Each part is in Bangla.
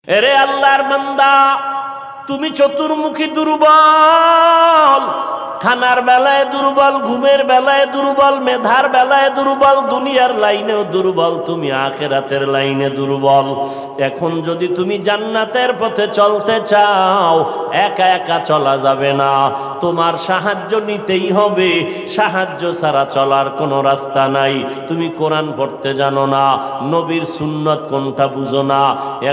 এরে আল্লাহর বান্দা, তুমি চতুর্মুখী দুর্বল, খানার বেলায় দুর্বল, ঘুমের বেলায় দুর্বল, মেধার বেলায় দুর্বল, দুনিয়ার লাইনেও দুর্বল, তুমি আখিরাতের লাইনে দুর্বল। এখন যদি তুমি জান্নাতের পথে চলতে চাও, একা একা চলা যাবে না, তোমার সাহায্য নিতেই হবে। সাহায্য ছাড়া চলার কোনো রাস্তা নাই। তুমি কোরআন পড়তে জানো না, নবীর সুন্নত কোনটা বুঝো না।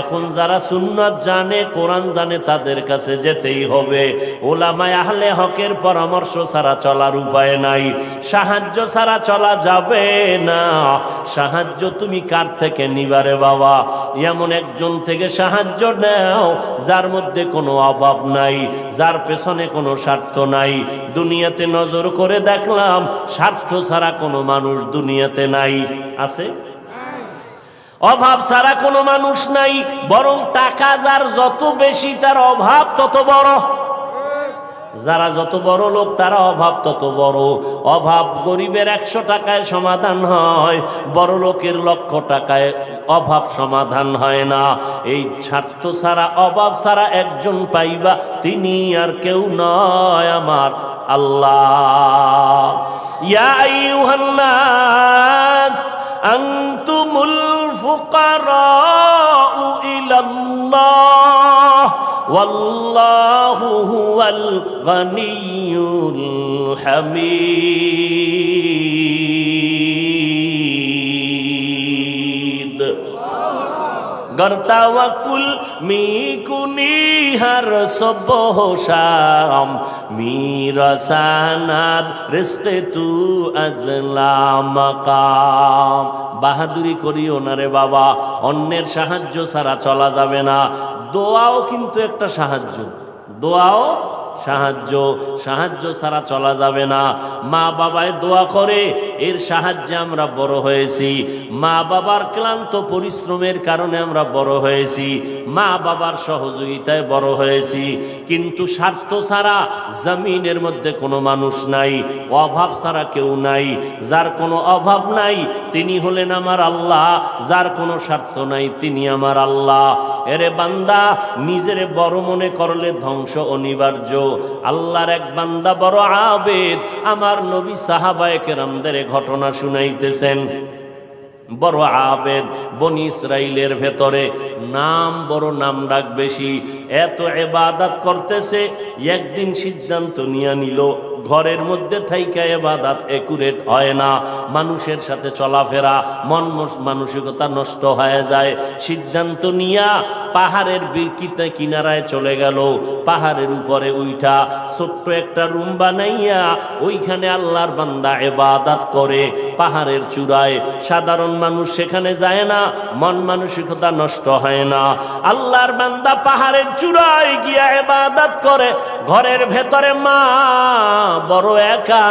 এখন যারা সুন্নত জানে, কোরআন জানে, তাদের কাছে যেতেই হবে। ওলামায়ে আহলে হকের পরামর্শ ছাড়া চলার উপায় নাই। সাহায্য ছাড়া চলা যাবে না। সাহায্য তুমি কার থেকে নিবারে বাবা? এমন একজন থেকে সাহায্য নাও যার মধ্যে কোনো অভাব নাই, যার পেছনে কোনো স্বার্থ নাই। দুনিয়াতে নজর করে দেখলাম স্বার্থ ছাড়া কোনো মানুষ দুনিয়াতে নাই। আছে? অভাব ছাড়া কোনো মানুষ নাই। বরং টাকা যার যত বেশি, তার অভাব তত বড়। যারা যত বড় লোক, তারা অভাব তত বড়। অভাব গরিবের 100 টাকায় সমাধান হয়, বড় লোকের 1,00,000 টাকায় অভাব সমাধান হয় না। এই স্বার্থ ছাড়া, অভাব ছাড়া একজন পাইবা, তিনি আর কেউ নয়, আমার আল্লাহ। ইয়া আইয়ুহান নাস আনতুমুল ফুকারাউ ইলাল্লাহ ওয়াল্লাহু হুয়াল গনিয়্যুল হামিদ। गर तवक्कुल मी कुनी हर सुबह शाम, मेरा सनद रिज़्क़ तू अज़ला मकाम। বাহাদুরি করিও না রে বাবা, অন্যের সাহায্য ছাড়া চলা যাবে না। দোয়াও কিন্তু একটা সাহায্য, দোয়াও সাহায্য। সাহায্য ছাড়া চলা যাবে না। মা বাবায় দোয়া করে, এর সাহায্যে আমরা বড় হয়েছি। মা বাবার ক্লান্ত পরিশ্রমের কারণে আমরা বড় হয়েছি, মা বাবার সহযোগিতায় বড় হয়েছি। কিন্তু স্বার্থ ছাড়া জমিনের মধ্যে কোনো মানুষ নাই, অভাব ছাড়া কেউ নাই। যার কোনো অভাব নাই তিনি হলেন আমার আল্লাহ, যার কোনো স্বার্থ নাই তিনি আমার আল্লাহ। এরে বান্দা, নিজেরে বড় মনে করলে ধ্বংস অনিবার্য। আল্লাহর এক বান্দা বড় আবেদ, আমার নবী সাহাবায়ে কেরামদের ঘটনা শুনাইতেছেন। বড় আবেদ, বনি ইসরাইলের ভেতরে নাম বড়, নাম ডাক বেশি, এত ইবাদত করতেছে। একদিন সিদ্ধান্ত নিয়ে নিল, ঘরের মধ্যে থাইকা ইবাদত একুরেট হয় না, মানুষের সাথে চলাফেরা, মানসিকতা নষ্ট হয়ে যায়। সিদ্ধান্ত নিয়া পাহাড়ের কিনারায় চলে গেল। পাহাড়ের উপরে উঠা ছোট্ট একটা রুম বানাইয়া ওইখানে আল্লাহর বান্দা ইবাদত করে। পাহাড়ের চূড়ায় সাধারণ মানুষ সেখানে যায় না, মন মানসিকতা নষ্ট হয় না। আল্লাহর বান্দা পাহাড়ের চূড়ায় গিয়া ইবাদত করে। ঘরের ভেতরে মা বড় একা,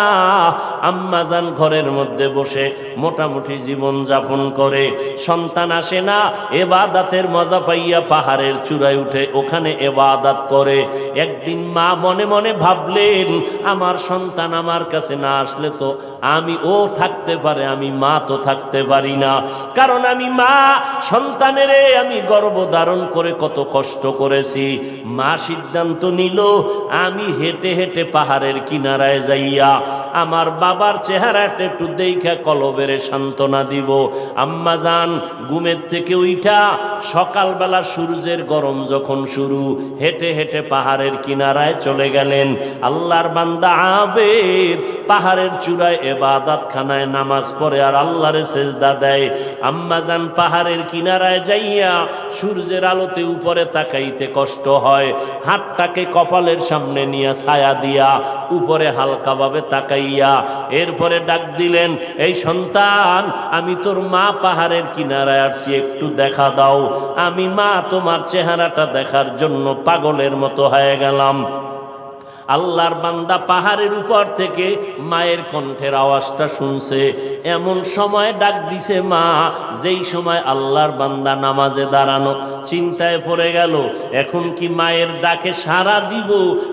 আম্মা জান ঘরের মধ্যে বসে মোটামুটি জীবন যাপন করে। সন্তান আসে না, ইবাদতের মজা পাইয়া পাহাড়ের চূড়ায় উঠে ওখানে ইবাদত করে। একদিন মা মনে মনে ভাবলেন, আমার সন্তান আমার কাছে না আসলে তো আমি ও থাকতে পারে, আমি মা তো থাকতে পারি না। কারণ আমি মা, সন্তানের আমি গর্ভ ধারণ করে কত কষ্ট করেছি। মা সিদ্ধান্ত নিল, আমি হেঁটে হেঁটে পাহাড়ের কিনারায় যাইয়া আমার বাবার চেহারাটা একটু দেখা কলবেরে সান্ত্বনা দিব। আম্মা জান ঘুমের থেকে উঠা সকালবেলা সূর্যের গরম যখন শুরু, হেঁটে হেঁটে পাহাড়ের কিনারায় চলে গেলেন। আল্লাহর বান্দা আবেদ পাহাড়ের চূড়ায় ইবাদত খানায় নামাজ পড়ে আর আল্লাহরে সেজদা দেয়। আম্মা জান পাহাড়ের কিনারায় যাইয়া সূর্যের আলোতে উপরে তাকাইতে কষ্ট হয়, হাতটাকে কপালের সামনে নিয়ে ছায়া দিয়া উপরে হালকাভাবে তাকাইয়া এরপরে ডাক দিলেন, এই সন্তান, আমি তোর মা পাহাড়ের কিনারায় আসছি, একটু দেখা দাও। আমি মা তোমার চেহারাটা দেখার জন্য পাগলের মতো হয়ে গেলাম। আল্লাহর বান্দা পাহাড়ের উপর থেকে মায়ের কণ্ঠের আওয়াজটা শুনছে। এমন সময় ডাক দিছে মা, যেই সময় আল্লাহর বান্দা নামাজে দাঁড়ানো। চিন্তায় পড়ে গেল, এখন কি মায়ের ডাকে সাড়া দিব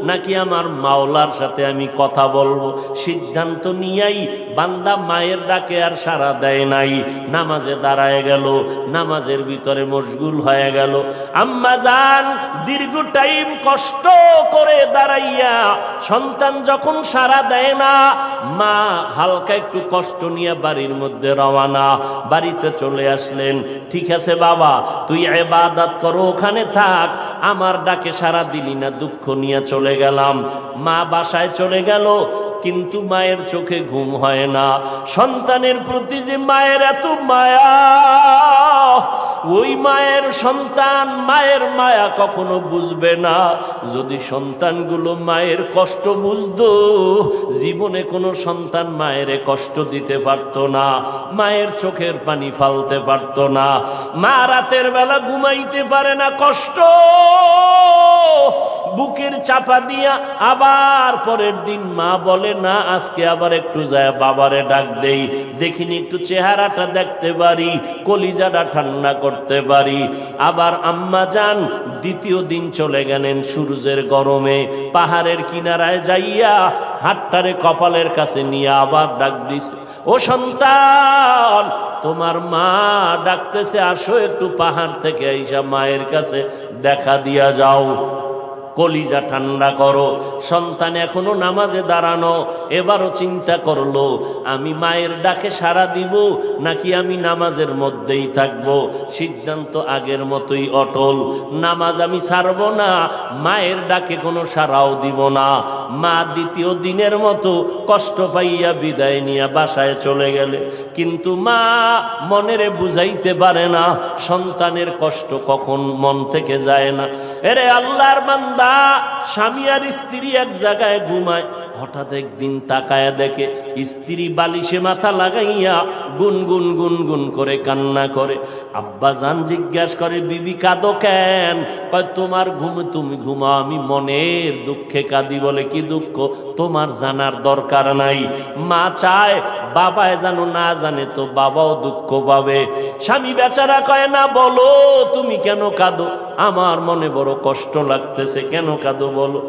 নাকি আমার মাওলার সাথে আমি কথা বলবো। সিদ্ধান্ত নিয়েই বান্দা মায়ের ডাকে আর সাড়া দেয় নাই, নামাজে দাঁড়ায় গেল, নামাজের ভিতরে মশগুল হয়ে গেল। আম্মা জান দীর্ঘ টাইম কষ্ট করে দাঁড়াইয়া সন্তান যখন সাড়া দেয় না, মা হালকা একটু কষ্ট নিয়ে বাড়ির মধ্যে রওয়ানা। বাড়িতে চলে আসলেন, ঠিক আছে বাবা তুই ইবাদত করো, ওখানে থাক, আমার ডাকে সাড়া দিলি না, দুঃখ নিয়ে চলে গেলাম। মা বাসায় চলে গেল, কিন্তু মায়ের চোখে ঘুম হয় না। সন্তানের প্রতি যে মায়ের এত মায়া, ওই মায়ের সন্তান মায়ের মায়া কখনো বুঝবে না। যদি সন্তানগুলো মায়ের কষ্ট বুঝতো, জীবনে কোনো সন্তান মায়ের কষ্ট দিতে পারত না, মায়ের চোখের পানি ফালতে পারত না। মা রাতের বেলা ঘুমাইতে পারে না, কষ্ট বুকের চাপা দিয়া। আবার পরের দিন মা বলে না, আজকে আবার একটু যায় বাবারে ডাক দেই, দেখিনি একটু চেহারাটা দেখতে পারি, কলিজাটা ঠান্ডা করতে পারি। আবার আম্মা যান দ্বিতীয় দিন চলে গেলেন সূর্যের গরমে, পাহাড়ের কিনারায় যাইয়া হাতটারে কপালের কাছে নিয়ে আবার ডাক দিছে, ও সন্তান তোমার মা ডাকতেছে, আসো একটু পাহাড় থেকে আইসা মায়ের কাছে দেখা দিয়া যাও, কলিজা ঠান্ডা করো। সন্তান এখনো নামাজে দাঁড়ানো, এবারও চিন্তা করলো আমি মায়ের ডাকে সাড়া দিব নাকি আমি নামাজের মধ্যেই থাকব। সিদ্ধান্ত আগের মতোই অটল, নামাজ আমি ছাড়ব না, মায়ের ডাকে কোনো সাড়াও দিব না। মা দ্বিতীয় দিনের মতো কষ্ট পাইয়া বিদায় নিয়ে বাসায় চলে গেলে, কিন্তু মা মনেরে বুঝাইতে পারে না সন্তানের কষ্ট কখন মন থেকে যায় না। এরে আল্লাহর বান্দা, স্বামী আর স্ত্রী এক জায়গায় ঘুমায়, হঠাৎ একদিন তাকায়া দেখে স্ত্রী বালিশে মাথা লাগাইয়া গুনগুন গুনগুন করে কান্না করে। আব্বা জান জিজ্ঞাসা করে, বিবি কাঁদো কেন? কয় তোমার ঘুম তুমি ঘুমাও, আমি মনের দুঃখে কাঁদি। বলে কি দুঃখ? তোমার জানার দরকার নাই। মা চায় বাবায় জানো, না জানে তো বাবাও দুঃখ পাবে। স্বামী বেচারা কয় না, বলো তুমি কেন কাঁদো? আমার মনে বড় কষ্ট লাগতেছে। কেন কাঁদো বলো?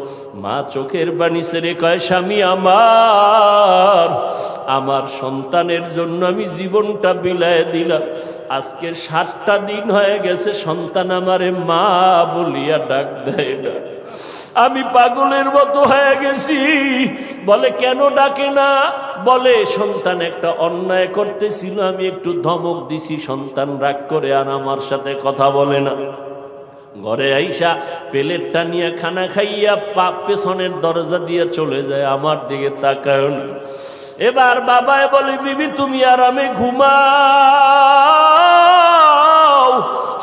মা চোখের পানি ছেড়ে কয়, স্বামী আমার সন্তানের জন্য আমি জীবনটা বিলায় দিলাম। আজকে 7টা দিন হয়ে গেছে সন্তান আমারে মা বলিয়া ডাক দেয় না। আমি পাগলের মতো হয়ে গেছি। বলে কেন ডাকে না? বলে সন্তান একটা অন্যায় করতেছিল, আমি একটু ধমক দিছি, সন্তান রাগ করে আর আমার সাথে কথা বলে না। ঘরে আইসা প্লেটটা নিয়ে খানা খাইয়া পেছনের দরজা দিয়ে চলে যায়, আমার দিকে তাকায় না। এবার বাবায় বলে, বিবি তুমি আরামে ঘুমাও,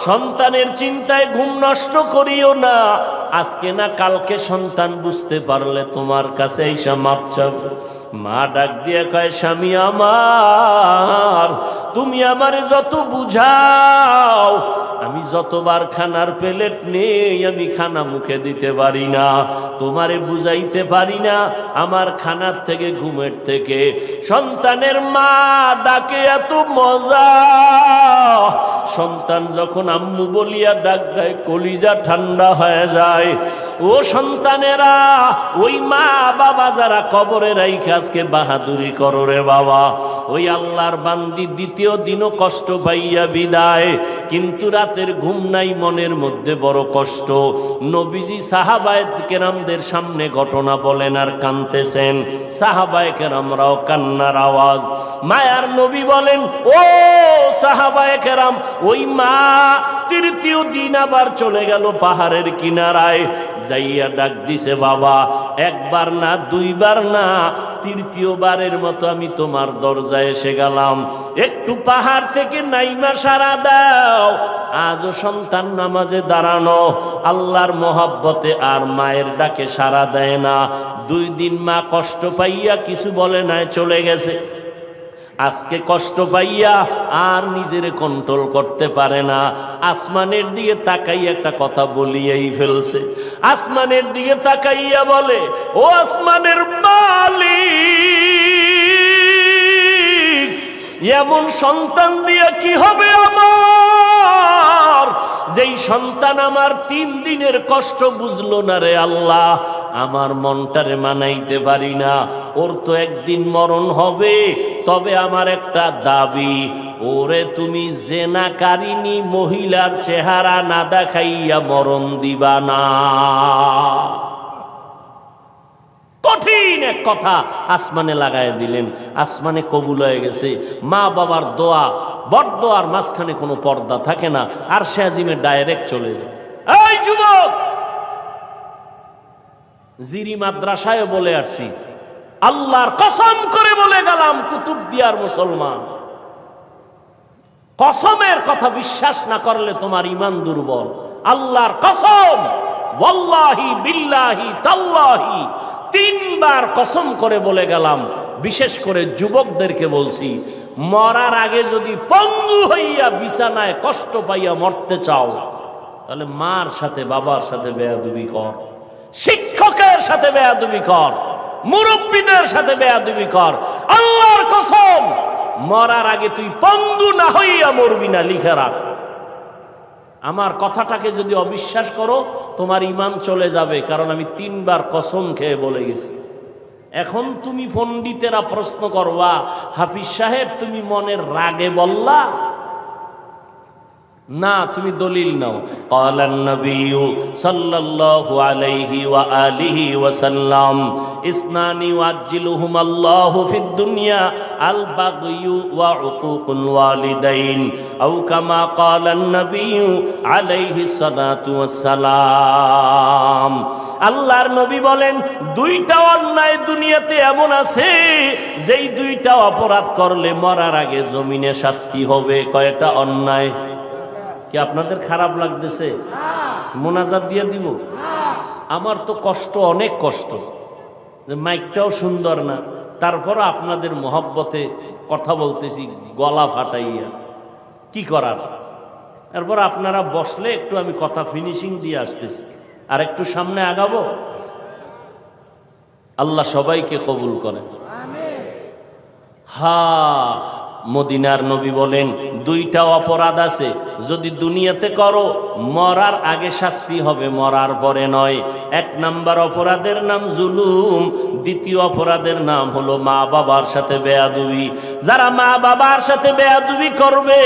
সন্তানের চিন্তায় ঘুম নষ্ট করিও না। আজকে না কালকে সন্তান বুঝতে পারলে তোমার কাছে আইসা মাপ চাবে। মা ডাক দিয়ে কয়, স্বামী আমার, তুমি আমারে যত বুঝাও, আমি যতবার খানার প্লেট নেই আমি খানা মুখে দিতে পারি না, তোমারে বুঝাইতে পারি না। আমার খানার থেকে ঘুমের থেকে সন্তানের মা ডাকে এত মজা। সন্তান যখন আম্মু বলিয়া ডাক দেয়, কলিজা ঠান্ডা হয়ে যায়। ও সন্তানেরা, ওই মা বাবা যারা কবরে রাইখা আজকে বাহাদুরি করো রে বাবা, ওই আল্লাহর বান্দি দ্বিতীয় দিনও কষ্ট পাইয়া বিদায়, কিন্তু রাতের ঘুম নাই, মনের মধ্যে বড় কষ্ট। নবীজি সাহাবায়ে কেরামদের সামনে ঘটনা বলেন আর কাঁদতেছেন। সাহাবায়ে কেরামরাও কান্নার আওয়াজ। মায়ার নবী বলেন, ও সাহাবায়ে কেরাম, ওই মা তৃতীয় দিন আবার চলে গেল পাহাড়ের কিনারায়, যাইয়া ডাক দিছে, বাবা একবার না দুইবার না, তৃতীয়বারের মতো আমি তোমার দরজায় এসে গেলাম, একটু পাহাড় থেকে নাইমা সারা দাও। আজও সন্তান নামাজে দাঁড়ানো, আল্লাহর মহব্বতে আর মায়ের ডাকে সারা দেয় না। 2 দিন মা কষ্ট পাইয়া কিছু বলে নাই, চলে গেছে। আজকে কষ্ট পাইয়া আর নিজের কন্ট্রোল করতে পারে না। আসমানের দিকে তাকাইয়া একটা কথা বলিয়াই ফেলছে। আসমানের দিকে তাকাইয়া বলে, ও আসমানের মালিক, এমন সন্তান দিয়ে কি হবে আমার, যেই সন্তান আমার 3 দিনের কষ্ট বুঝলো না রে আল্লাহ, আমার মনটারে মানাইতে পারি না। ওর তো একদিন মরণ হবে, তবে আমার একটা দাবি, ওরে তুমি জেনাকারিনী মহিলার চেহারা না দেখাইয়া মরণ দিবা না। কঠিন এক কথা আসমানে লাগায় দিলেন, আসমানে কবুল হয়ে গেছে। মা বাবার দোয়া, বরদোয়ার মাঝখানে কোনো পর্দা থাকে না, আর সে আজিমে ডাইরেক্ট চলে যায়। এই যুবক, জিরি মাদ্রাসায় বলে আসছি, আল্লাহর কসম করে বলে গেলাম, কুতুবদিয়ার মুসলমান, কসমের কথা বিশ্বাস না করলে তোমার ঈমান দুর্বল। আল্লাহর কসম, ওয়াল্লাহি বিল্লাহি তাল্লাহি, 3 বার কসম করে বলে গেলাম। বিশেষ করে যুবকদেরকে বলছি, মরার আগে যদি পঙ্গু হইয়া বিছানায় কষ্ট পাইয়া মরতে চাও, তাহলে মার সাথে বাবার সাথে বেয়াদবি কর, শিক্ষকের সাথে বেয়াদবি কর, মুরব্বীদের সাথে বেয়াদবি কর। আল্লাহর কসম, মরার আগে তুই পঙ্গু না হইয়া মরবি না, লিখে রাখ। আমার কথাটাকে যদি অবিশ্বাস করো, তোমার ঈমান চলে যাবে, কারণ আমি 3 বার কসম খেয়ে বলে গেছি। এখন তুমি পণ্ডিতেরা প্রশ্ন করবা, হাফিজ সাহেব তুমি মনের রাগে বললা না, তুমি দলিল নাও। ক্বালান নবিয়্যু সাল্লাল্লাহু আলাইহি ওয়া আলিহি ওয়া সাল্লাম, ইসনানি ওয়াজ্জিলুহুম আল্লাহু ফিদ দুনিয়া আল বাগয়ু ওয়া উকুকুল ওয়ালিদাইন, আও কামা ক্বালান নবিয়্যু আলাইহি সালাতু ওয়াস সালাম। আল্লাহর নবী বলেন, 2টা অন্যায় দুনিয়াতে এমন আছে, যেই 2টা অপরাধ করলে মরার আগে জমিনে শাস্তি হবে। কয়টা অন্যায়? কি আপনাদের খারাপ লাগতেছে? মোনাজাত দিয়ে দিব? আমার তো কষ্ট, অনেক কষ্ট, মাইকটাও সুন্দর না, তারপর আপনাদের মহব্বতে কথা বলতেছি গলা ফাটাইয়া, কি করার। তারপর আপনারা বসলে একটু আমি কথা ফিনিশিং দিয়ে আসতেছি, আর একটু সামনে আগাবো। আল্লাহ সবাইকে কবুল করেন। মদিনার নবী বলেন, 2টা অপরাধ আছে, যদি দুনিয়াতে করো মরার আগে শাস্তি হবে, মরার পরে নয়। 1 নাম্বার অপরাধের নাম জুলুম, 2য় অপরাধের নাম হলো মা বাবার সাথে বেয়াদবি। যারা মা বাবার সাথে বেয়াদবি করবে,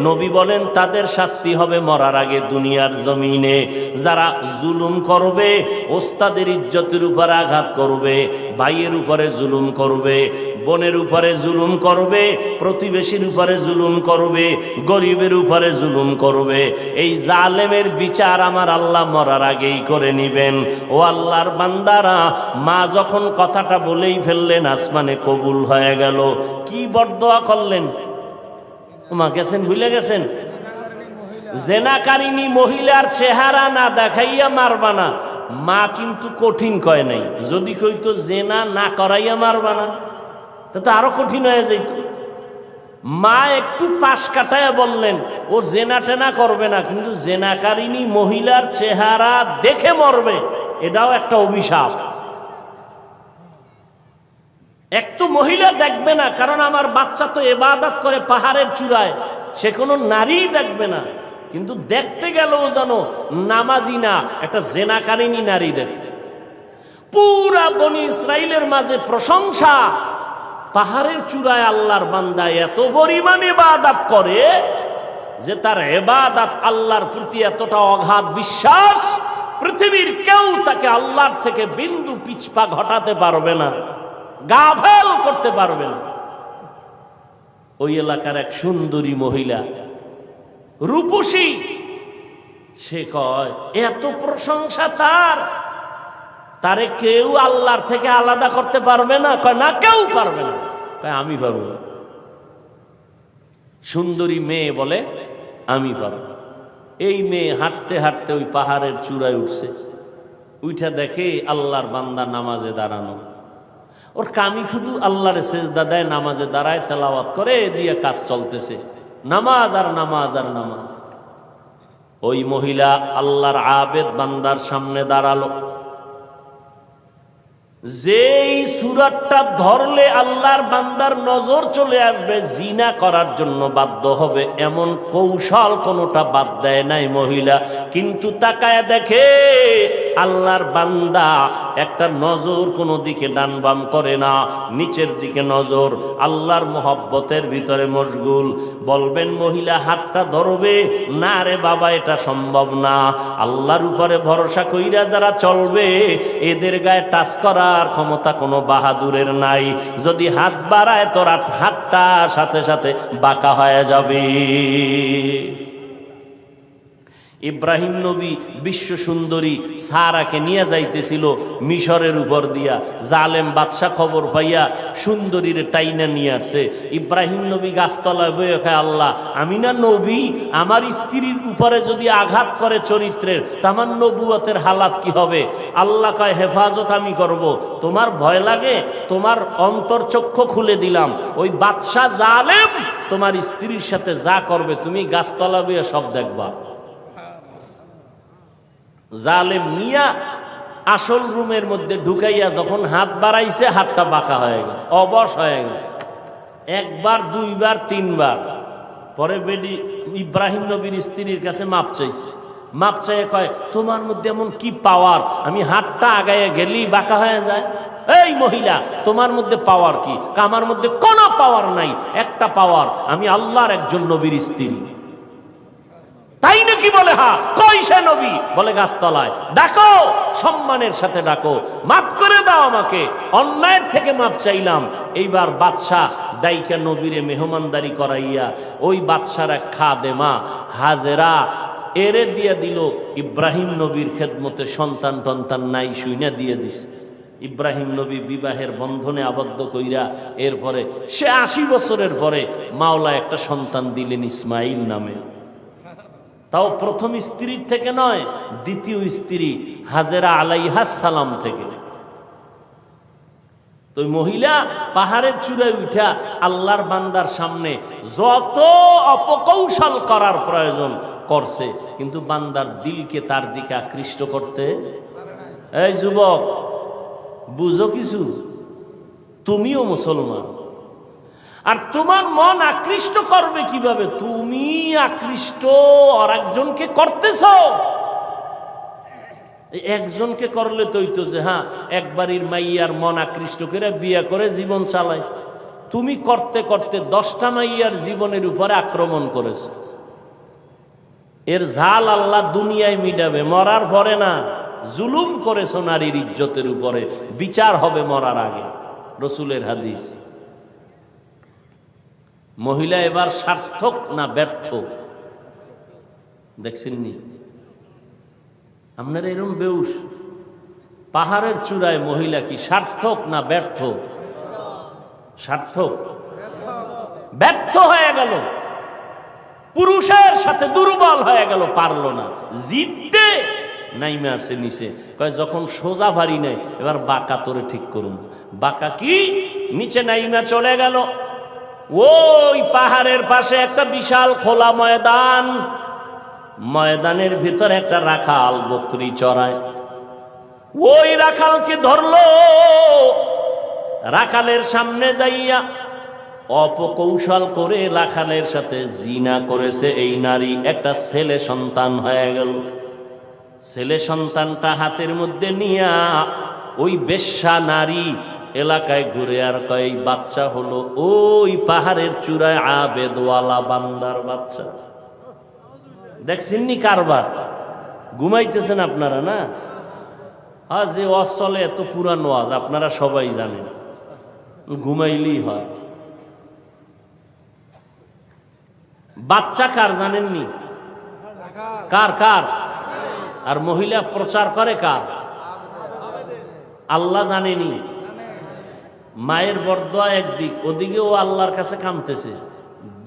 নবী বলেন তাদের শাস্তি হবে মরার আগে দুনিয়ার জমিনে। যারা জুলুম করবে, ওস্তাদের ইজ্জতের উপর আঘাত করবে, ভাইয়ের উপরে জুলুম করবে, বোনের উপরে জুলুম করবে, প্রতিবেশীর উপরে জুলুম করবে, গরিবের উপরে জুলুম করবে, এই জালেমের বিচার আমার আল্লাহ মরার আগেই করে নিবেন। ও আল্লাহর বান্দারা, মা যখন কথাটা বলেই ফেললেন, আসমানে কবুল হয়ে গেল। কি বরদোয়া করলেন? মা গেছেন, ভুলে গেছেন? জেনাকারিনী মহিলার চেহারা না দেখাইয়া মারবা না। মা কিন্তু কঠিন কয় নাই, যদি কইতো জেনা না করাইয়া মারবা না, তা আরো কঠিন হয়ে যাইত। মা একটু পাশ কাটায় বললেন, ও জেনা টেনা করবে না, কিন্তু জেনাকারিনী মহিলার চেহারা দেখে মরবে, এটাও একটা অভিশাপ। এক তো মহিলা দেখবে না, কারণ আমার বাচ্চা তো ইবাদত করে পাহাড়ের চূড়ায়, সে কোনো নারী দেখবে না, কিন্তু দেখতে গেলেও যেন নামাজি না, একটা জেনাকারিনী নারী দেখবে। পুরা বনি ইসরাইলের মাঝে প্রশংসা, পাহাড়ের চূড়ায় আল্লাহর বান্দা এত পরিমাণ ইবাদত করে যে তার ইবাদত আল্লাহর প্রতি এতটা অগাধ বিশ্বাস, পৃথিবীর কেউ তাকে আল্লাহর থেকে বিন্দু পিছপা ঘটাতে পারবে না, গাফেল করতে পারবে না। ওই এলাকার এক সুন্দরী মহিলা, রূপসী, সে কয় এত প্রশংসা তারে কেউ আল্লাহর থেকে আলাদা করতে পারবে না। কয় না, কেউ পারবে না। কয় আমি পারবো। সুন্দরী মেয়ে বলে আমি পারবো। এই মেয়ে হাঁটতে হাঁটতে ওই পাহাড়ের চূড়ায় উঠছে, উঠা দেখে আল্লাহর বান্দা নামাজে দাঁড়ানো। ওর কামি শুধু আল্লাহর সেজদা দেয়, নামাজে দাঁড়ায়, তেলাওয়াত করে, দিয়ে কাজ চলতেছে, নামাজ আর নামাজ আর নামাজ। ওই মহিলা আল্লাহর আবেদ বান্দার সামনে দাঁড়ালো, যেই সূরাটা ধরলে আল্লাহর বান্দার নজর চলে আসবে, জিনা করার জন্য বাধ্য হবে, এমন কৌশল কোনোটা বাদ দেয় নাই মহিলা। কিন্তু তাকায় দেখে আল্লাহর বান্দা একটা নজর কোনো দিকে ডান বাম করে না, নিচের দিকে নজর, আল্লাহর মোহব্বতের ভিতরে মশগুল। বলবেন মহিলা হাতটা ধরবে না, রে বাবা এটা সম্ভব না। আল্লাহর উপরে ভরসা কইরা যারা চলবে এদের গায়ে টাচ করার ক্ষমতা কোনো বাহাদুরের নাই। যদি হাত বাড়ায় তোর হাতটা সাথে সাথে বাঁকা হয়ে যাবে। ইব্রাহিম নবী বিশ্ব সুন্দরী সারাকে নিয়ে যাইতেছিল মিশরের উপর দিয়া। জালেম বাদশা খবর পাইয়া সুন্দরীর টাইনা নিয়ে আসছে। ইব্রাহিম নবী গাছতলায় বয়ে খায়, আল্লাহ আমি না নবী, আমার স্ত্রীর উপরে যদি আঘাত করে চরিত্রের, তা আমার নবুয়তের হালাত কি হবে? আল্লাহ কয় হেফাজত আমি করব, তোমার ভয় লাগে? তোমার অন্তর্চক্ষু খুলে দিলাম, ওই বাদশা জালেম তোমার স্ত্রীর সাথে যা করবে তুমি গাছতলা বয়ে সব দেখবা। জালেম মিয়া আসল রুমের মধ্যে ঢুকাইয়া যখন হাত বাড়াইছে, হাতটা বাঁকা হয়ে গেছে, অবশ হয়ে গেছে। একবার, দুইবার, তিনবার পরে বেডি ইব্রাহিম নবীর স্ত্রীর কাছে মাপ চাইছে। মাপ চাইয়ে কয়, তোমার মধ্যে এমন কি পাওয়ার, আমি হাতটা আগাইয়া গেলেই বাঁকা হয়ে যায়? এই মহিলা, তোমার মধ্যে পাওয়ার কি? আমার মধ্যে কোনো পাওয়ার নাই, একটা পাওয়ার, আমি আল্লাহর একজন নবীর স্ত্রী। তাই নাকি? বলে হা। কই সে নবী? বলে গাছতলায়। ডাকো, সম্মানের সাথে ডাকো, মাফ করে দাও আমাকে, অন্যায়ের থেকে মাপ চাইলাম। এইবার বাদশাহ ডাইকা নবীরে মেহমানদারি করাইয়া ওই বাদশার এক খাদেমা হাজেরা এরে দিয়ে দিল ইব্রাহিম নবীর খেদমতে। সন্তান টন্তান নাই, শুইনা দিয়ে দিছে। ইব্রাহিম নবী বিবাহের বন্ধনে আবদ্ধ কইরা এরপরে সে 80 বছরের পরে মাওলা একটা সন্তান দিলেন ইসমাইল নামে। তাও প্রথম স্ত্রীর থেকে নয়, দ্বিতীয় স্ত্রী হাজেরা আলাইহাস সালাম থেকে। তো মহিলা পাহাড়ের চূড়ায় উঠা আল্লাহর বান্দার সামনে যত অপকৌশল করার প্রয়োজন করছে, কিন্তু বান্দার দিলকে তার দিকে আকৃষ্ট করতে। এই যুবক, বুঝো কিছু, তুমিও মুসলমান, আর তোমার মন আকৃষ্ট করবে কিভাবে? তুমি আকৃষ্ট আর একজনকে করতেছ। একজনকে করলে তো হইতো যে হ্যাঁ একবারই মাইয়ার মন আকৃষ্ট করে বিয়ে করে জীবন চালায়। তুমি করতে করতে 10টা মাইয়ার জীবনের উপরে আক্রমণ করেছ। এর ঝাল আল্লাহ দুনিয়ায় মিটাবে, মরার পরে না। জুলুম করেছ নারীর ইজ্জতের উপরে, বিচার হবে মরার আগে, রসুলের হাদিস। মহিলা এবার সার্থক না ব্যর্থ দেখছেননি? আপনারা এরকম বেউস, পাহাড়ের চূড়ায় মহিলা কি সার্থক না ব্যর্থ? সার্থক। ব্যর্থ হয়ে গেল, পুরুষের সাথে দুর্বল হয়ে গেল, পারল না জিততে। নাইমে আসে নিচে, কয় যখন সোজা ভারী নেই, এবার বাঁকা তোরে ঠিক করুন। বাঁকা কি? নিচে নাইমা চলে গেল। ওই পাহাড়ের পাশে একটা বিশাল খোলা ময়দান, ময়দানের ভিতরে একটা রাখাল বকরি চড়ায়। ওই রাখালকে ধরলো, রাখালের সামনে যাইয়া অপকৌশল করে রাখালের সাথে জিনা করেছে এই নারী। একটা ছেলে সন্তান হয়ে গেল। ছেলে সন্তানটা হাতের মধ্যে নিয়া ওই বেশ্যা নারী এলাকায় ঘুরে আর কয় বাচ্চা হলো ওই পাহাড়ের চূড়ায় আবেদওয়ালা বান্দার বাচ্চা। দেখছেননি কারবার? ঘুমাইতেছেন আপনারা না? হ্যাঁ, যে ওয়াজ চলে এত পুরানো ওয়াজ আপনারা সবাই জানেন, ঘুমাইলেই হয়। বাচ্চা কার জানেননি? কার কার? আর মহিলা প্রচার করে কার? আল্লাহ জানেনি। মায়ের বরদোয়া একদিক, ওদিকেও আল্লাহর কাছে কাঁদতেছে।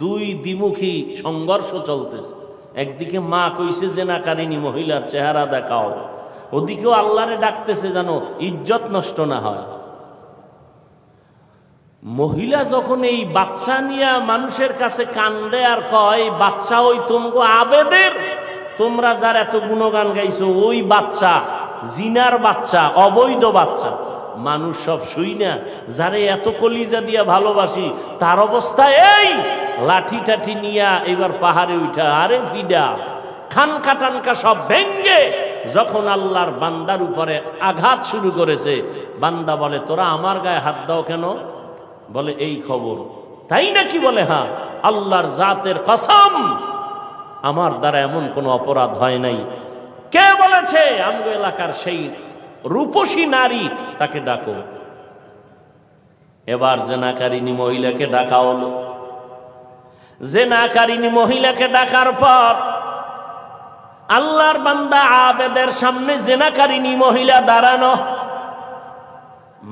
দুই দ্বিমুখী সংঘর্ষ চলতেছে। একদিকে মা কইছে যে না কারিনী মহিলার চেহারা দেখাও, ওদিকেও আল্লাহরে ডাকতেছে যেন ইজ্জত নষ্ট না হয়। মহিলা যখন এই বাচ্চা নিয়ে মানুষের কাছে কান্দে আর কয় বাচ্চা ওই তোমগো আবেদের, তোমরা যার এত গুণগান গাইছো ওই বাচ্চা, জিনার বাচ্চা, অবৈধ বাচ্চা। মানুষ সব শুই না, যারে এত কলিজা দিয়া ভালোবাসি তার অবস্থা এই, লাঠি টাঠি নিয়া এবার পাহাড়ে উঠা, আরে ফিডা খানকা টানকা সব ভেঙ্গে যখন আল্লাহর বান্দার উপরে আঘাত শুরু করেছে, বান্দা বলে তোরা আমার গায়ে হাত দাও কেন? বলে এই খবর, তাই নাকি? বলে হ্যাঁ, আল্লাহর জাতের কসম আমার দ্বারা এমন কোনো অপরাধ হয় নাই। কে বলেছে? আমগো এলাকার সেই রূপসী নারী, তাকে ডাকো। এবার জেনাকারিনী মহিলাকে ডাকা হলো। জেনাকারিনী মহিলাকে ডাকার পর আল্লাহর বান্দা আবেদের সামনে জেনাকারিনী মহিলা দাঁড়ানো।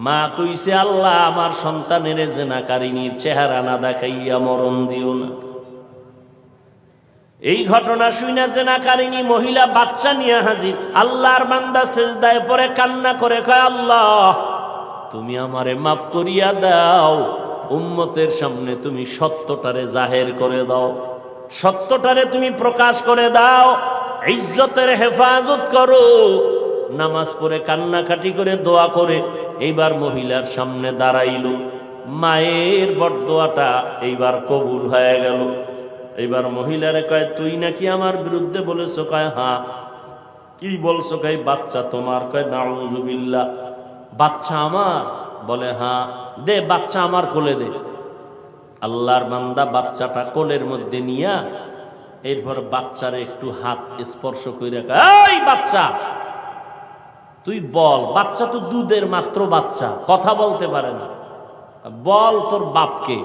মা কইছে আল্লাহ আমার সন্তানের জেনাকারিনীর চেহারা না দেখাইয়া মরণ দিও না। এই ঘটনা শুনে জেনাকারিনী মহিলা বাচ্চা নিয়ে হাজির। আল্লাহর বান্দা সিজদায় পড়ে কান্না করে কয় আল্লাহ তুমি আমারে মাফ করিয়া দাও, উম্মতের সামনে তুমি সত্যটারে জাহের করে দাও, সত্যটারে তুমি প্রকাশ করে দাও, ইজ্জতের হেফাজত করো। নামাজ পড়ে কান্নাকাটি করে দোয়া করে এইবার মহিলার সামনে দাঁড়াইল। মায়ের বরদোয়াটা এইবার কবুল হয়ে গেল। এইবার মহিলারে কয় তুই নাকি আমার বিরুদ্ধে বলেছ? কয় হ্যাঁ। কি বলছো? কয় বাচ্চা তোমার। কয় নাউযুবিল্লাহ, বাচ্চা আমার? বলে হ্যাঁ। দে বাচ্চা আমার কোলে দে। আল্লাহর বান্দা বাচ্চাটা কোলের মধ্যে নিয়া এরপর বাচ্চারে একটু হাত স্পর্শ করে এই বাচ্চা তুই বল। বাচ্চা তো দুধের মাত্র বাচ্চা, কথা বলতে পারে না, বল তোর বাপকে।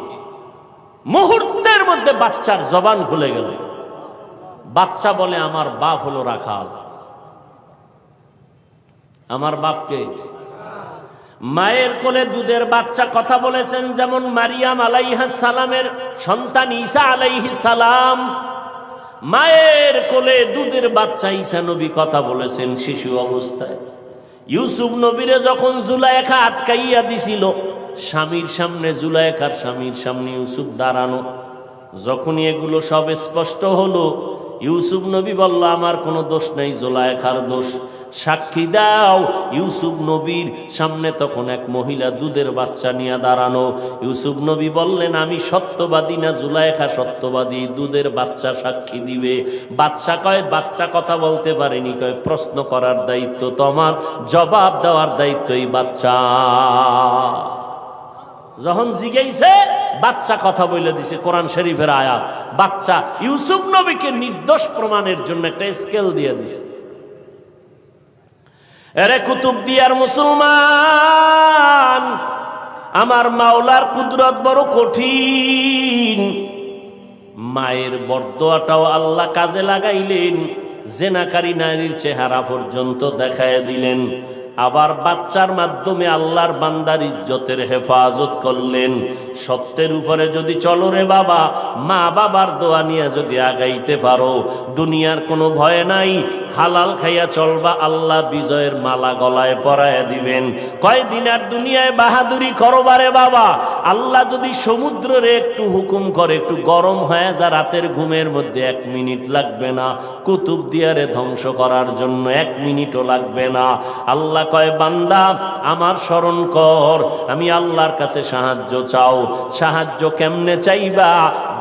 মুহূর্তের মধ্যে বাচ্চার জবান খুলে গেল। বাচ্চা বলে আমার বাপ হলো রাখাল। আমার বাপকে? মায়ের কোলে দুধের বাচ্চা কথা বলেছেন যেমন মারিয়াম আলাইহিস সালামের সন্তান ঈসা আলাইহিস সালাম। মায়ের কোলে দুধের বাচ্চা ঈসা নবী কথা বলেছেন শিশু অবস্থায়। ইউসুফ নবীরে যখন জুলাইখা আটকাইয়া দিছিল, স্বামীর সামনে জুলাইখার স্বামীর সামনে ইউসুফ দাঁড়ানো। যখনই এগুলো সব স্পষ্ট হলো, ইউসুফ নবী বলল আমার কোনো দোষ নেই, জুলাইখার দোষ, সাক্ষী দাও। ইউসুফ নবীর সামনে তখন এক মহিলা দুধের বাচ্চা নিয়ে দাঁড়ানো। ইউসুফ নবী বললেন আমি সত্যবাদী না জুলাইখা সত্যবাদী? দুধের বাচ্চা সাক্ষী দিবে। বাচ্চা কয় বাচ্চা কথা বলতে পারেনি। কয় প্রশ্ন করার দায়িত্ব তোমার, জবাব দেওয়ার দায়িত্ব এই বাচ্চা। যখন জিজ্ঞাসা বাচ্চা কথা বলে দিছে, কোরআন শরীফের আয়াত। বাচ্চা ইউসুফ নবীকে নির্দোষ প্রমাণের জন্য একটা স্কেল দিয়ে দিছে। এরে কুতুবদিয়ার মুসলমান, আমার মাওলার কুদরত বড় কঠিন। মায়ের বরদোয়াটাও আল্লাহ কাজে লাগাইলেন, জেনাকারী নারীর চেহারা পর্যন্ত দেখায় দিলেন। আবার বাচ্চার মাধ্যমে আল্লাহর বান্দার ইজ্জতের হেফাজত করলেন। সত্যের উপরে যদি চলো রে বাবা, মা বাবার দোয়া নিয়ে যদি আগাইতে পারো, দুনিয়ার কোনো ভয় নাই। হালাল খাইয়া চলবা, আল্লাহ বিজয়ের মালা গলায় পরায় দিবেন। কয়দিন আর দুনিয়ায় বাহাদুরি করবারে বাবা, আল্লাহ যদি সমুদ্রে একটু হুকুম করে একটু গরম হয়ে যা, রাতের ঘুমের মধ্যে 1 মিনিট লাগবে না। কুতুবদিয়ারে ধ্বংস করার জন্য 1 মিনিটও লাগবে না। আল্লাহ কয় বান্দা আমার স্মরণ কর, আমি আল্লাহর কাছে সাহায্য চাও। সাহায্য কেমনে চাইবা?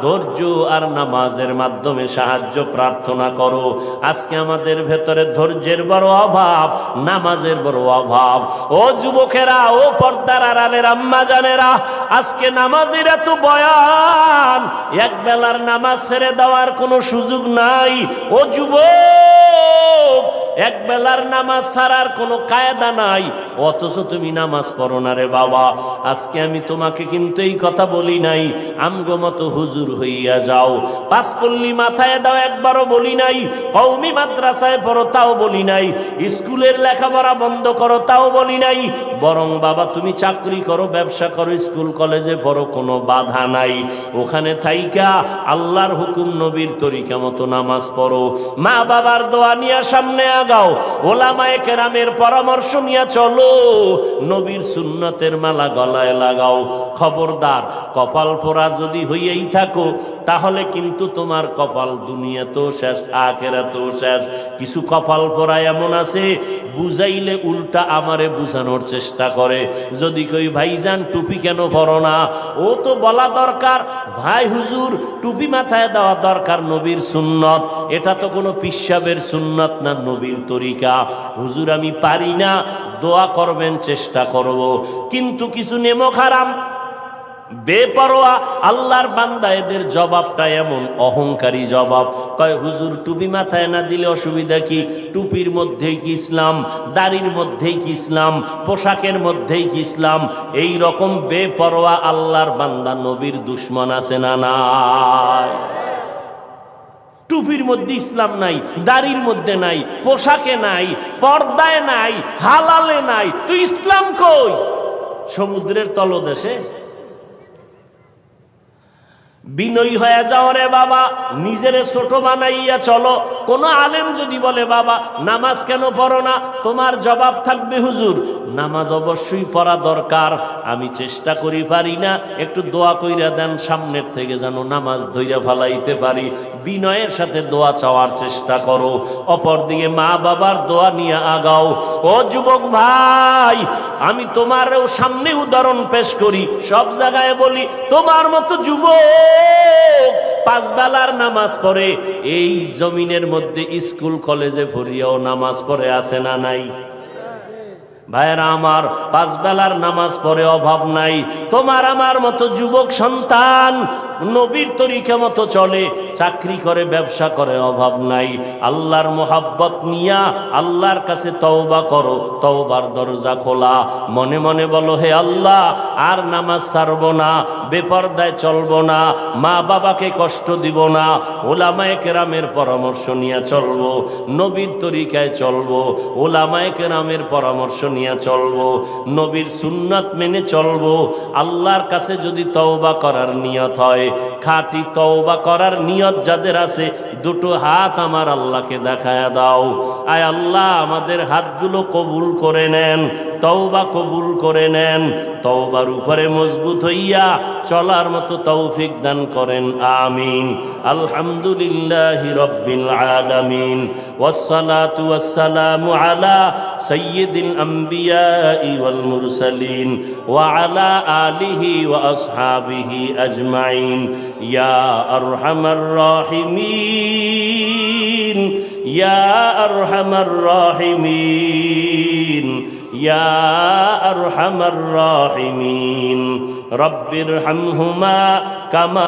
ধৈর্য আর নামাজের মাধ্যমে সাহায্য প্রার্থনা করো। আজকে আমাদের ভেতরে ধৈর্যের বড় অভাব, নামাজের বড় অভাব। ও যুবকেরা, ও পর্দার আড়ালের আম্মা জানেরা, আজকে নামাজের এত বয়ান, এক বেলার নামাজ ছেড়ে দেওয়ার কোনো সুযোগ নাই। ও যুবক, এক বেলার নামাজ ছাড়ার কোনো কায়দা নাই, অথচ তুমি নামাজ পড়ো না রে বাবা। আজকে আমি তোমাকে কিন্তু এই কথা বলি নাই আমগো মতো হুজুর হইয়া যাও, পাঁচকল্লি মাথায় দাও একবারও বলি নাই, কওমি মাদ্রাসায় পড়ো তাও বলি নাই, স্কুলের লেখাপড়া বন্ধ করো তাও বলি নাই। বরং বাবা তুমি চাকরি করো, ব্যবসা করো, স্কুল কলেজে পড়ো, কোনো বাধা নাই। ওখানে থাইকা আল্লাহর হুকুম নবীর তরিকা মতো নামাজ পড়ো। মা বাবার দোয়া নিয়ে সামনে আগাও, ওলামায়ে কেরামের পরামর্শ নিয়ে চলো, নবীর সুন্নতের মালা গলায় লাগাও। খবরদার, কপাল পোড়া যদি হইয়াই থাকো তাহলে কিন্তু তোমার কপাল দুনিয়াতেও শেষ, আখিরাতেও শেষ। কিছু কপাল পোড়া এমন আছে বুঝাইলে উল্টা আমারে বুঝানোর চেষ্টা করে। যদি কই ভাইজান টুপি কেন পরো না, ও তো বলা দরকার ভাই হুজুর টুপি মাথায় দেওয়া দরকার, নবীর সুন্নত, এটা তো কোনো পিসাবের সুন্নত না, নবীর তরিকা। হুজুর আমি পারি না, দোয়া করবেন, চেষ্টা করব। কিন্তু কিছু নেমক হারাম বেপরোয়া আল্লাহর বান্দা, এদের জবাবটা এমন অহংকারী জবাব। কয় হুজুর টুপি মাথায় না দিলে অসুবিধা কি? টুপির মধ্যেই কি ইসলাম? দাড়ির মধ্যেই কি ইসলাম? পোশাকের মধ্যেই কি ইসলাম? এই রকম বেপরোয়া আল্লাহর বান্দা নবীর দুশ্মন আছে না নাই? টুপির মধ্যে ইসলাম নাই, দাড়ির মধ্যে নাই, পোশাকে নাই, পর্দায় নাই, হালালে নাই, তো ইসলাম কই? সমুদ্রের তলদেশে। বিনয়ী হয়ে যাও রে বাবা, নিজেরে ছোট বানাইয়া চলো। কোন আলেম যদি বলে বাবা নামাজ কেন পড়ো না, তোমার জবাব থাকবে হুজুর নামাজ অবশ্যই পড়া দরকার, আমি চেষ্টা করি পারি না, একটু দোয়া কইরা দেন সামনের থেকে যেন নামাজ ধইরা ফালাইতে পারি। বিনয়ের সাথে দোয়া চাওয়ার চেষ্টা করো, অপরদিকে মা বাবার দোয়া নিয়ে আগাও। ও যুবক ভাই, আমি তোমারও সামনে উদাহরণ পেশ করি, সব জায়গায় বলি তোমার মতো যুবক পাঁচ বেলার নামাজ পড়ে, এই জমিনের মধ্যে স্কুল কলেজে পড়িয়াও নামাজ পড়ে আছে না নাই? ভাইরা আমার, পাঁচ বেলার নামাজ পড়ে অভাব নাই। তোমার আমার মতো যুবক সন্তান নবীর তরিকা মতো চলে, চাকরি করে, ব্যবসা করে, অভাব নাই। আল্লাহর মোহাব্বত নিয়া আল্লাহর কাছে তওবা করো, তওবার দরজা খোলা। মনে মনে বলো হে আল্লাহ আর নামাজ ছাড়বো না, বেপরদায় চলবো না, মা বাবাকে কষ্ট দিব না, ওলামায়ে কেরামের পরামর্শ নিয়ে চলবো, নবীর তরিকায় চলবো, ওলামায়ে কেরামের পরামর্শ নিয়ে চলবো, নবীর সুন্নাত মেনে চলবো। আল্লাহর কাছে যদি তওবা করার নিয়ত হয়, খাঁটি তওবা করার নিয়ত যাদের আছে, দুটো হাত আমার আল্লাহকে দেখায়া দাও। আয় আল্লাহ আমাদের হাতগুলো কবুল করে নেন, তওবা কবুল করে নেন, তওবার উপরে মজবুত হইয়া চলার মতো তৌফিক দান করেন, আমিন। আলহামদুলিল্লাহি রাব্বিল আলামিন, ওয়াসসালাতু ওয়াসসালামু আলা সাইয়্যিদিল আমবিয়াই ওয়াল মুরসালিন ওয়া আলা আলিহি ওয়া আসহাবিহি আজমাইন। ইয়া আরহামার রাহিমিন, ইয়া আরহামার রাহিমিন, ইয়া আরহামার রাহিমিন। রব্বিরহামহুমা কামা